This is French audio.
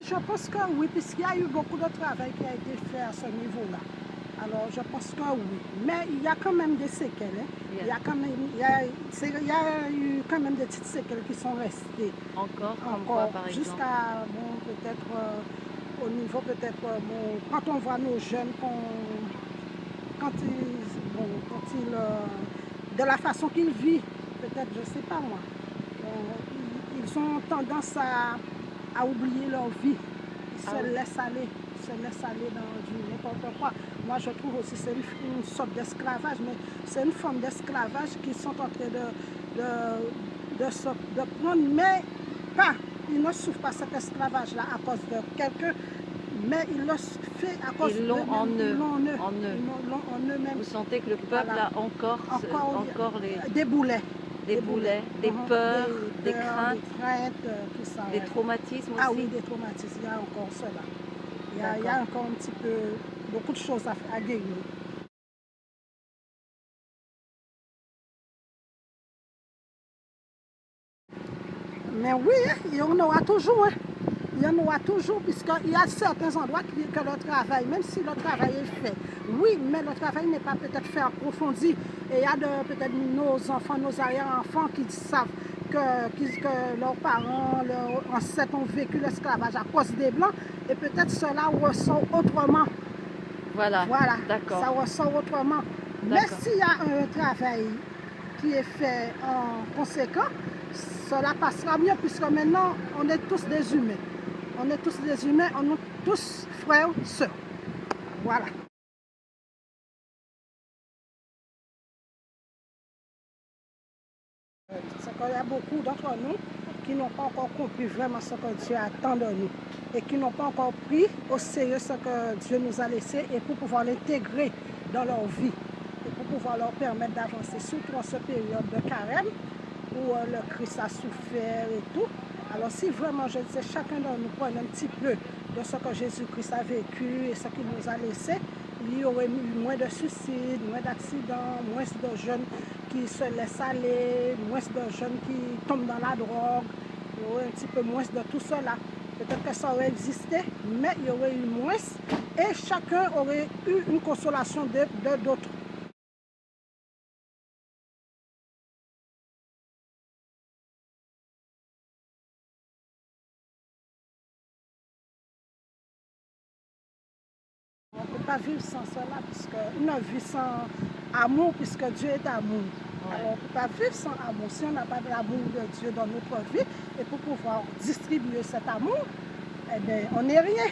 Je pense que oui, puisqu'il y a eu beaucoup de travail qui a été fait à ce niveau-là. Alors, je pense que oui. Mais il y a quand même des séquelles. Hein. Yeah. Il y a eu quand même des petites séquelles qui sont restées. Encore, comme quoi, par exemple? Jusqu'à, bon, peut-être, au niveau, peut-être, bon, quand on voit nos jeunes, de la façon qu'ils vivent, peut-être, je ne sais pas moi, ils ont tendance à oublier leur vie. Ils se laissent aller. Se laissent aller dans du n'importe quoi. Moi, je trouve aussi que c'est une sorte d'esclavage, mais c'est une forme d'esclavage qu'ils sont en train de prendre, mais pas. Ils ne souffrent pas cet esclavage-là à cause de quelqu'un, mais ils le font à cause ils l'ont en eux. En eux-mêmes. Vous sentez que le peuple a encore des boulets. Des boulets, des peurs, des craintes, des traumatismes aussi. Ah oui, des traumatismes, il y a encore cela. Il y a encore un petit peu, beaucoup de choses à guérir. Mais oui, il y en aura toujours. Hein. Il y en aura toujours, puisqu'il y a certains endroits que le travail, même si le travail est fait, oui, mais le travail n'est pas peut-être fait approfondi. Et il y a peut-être nos enfants, nos arrière-enfants qui savent que leurs parents, leurs ancêtres ont vécu l'esclavage à cause des Blancs, et peut-être cela ressort autrement. Voilà, d'accord. Ça ressort autrement. Mais s'il y a un travail qui est fait en conséquent, cela passera mieux, puisque maintenant, on est tous des humains. On est tous des humains, on est tous frères, sœurs. Voilà. C'est qu'il y a beaucoup d'entre nous qui n'ont pas encore compris vraiment ce que Dieu attend de nous et qui n'ont pas encore pris au sérieux ce que Dieu nous a laissé et pour pouvoir l'intégrer dans leur vie et pour pouvoir leur permettre d'avancer, surtout en cette période de carême où le Christ a souffert et tout. Alors si vraiment, je disais, chacun de nous prenne un petit peu de ce que Jésus-Christ a vécu et ce qu'il nous a laissé, il y aurait eu moins de suicides, moins d'accidents, moins de jeunes qui se laissent aller, moins de jeunes qui tombent dans la drogue, il y aurait un petit peu moins de tout cela. Peut-être que ça aurait existé, mais il y aurait eu moins et chacun aurait eu une consolation d'autres. On ne peut pas vivre sans cela, puisqu'une vie sans amour, puisque Dieu est amour. Ouais. Alors on ne peut pas vivre sans amour. Si on n'a pas de l'amour de Dieu dans notre vie, et pour pouvoir distribuer cet amour, eh bien, on n'est rien.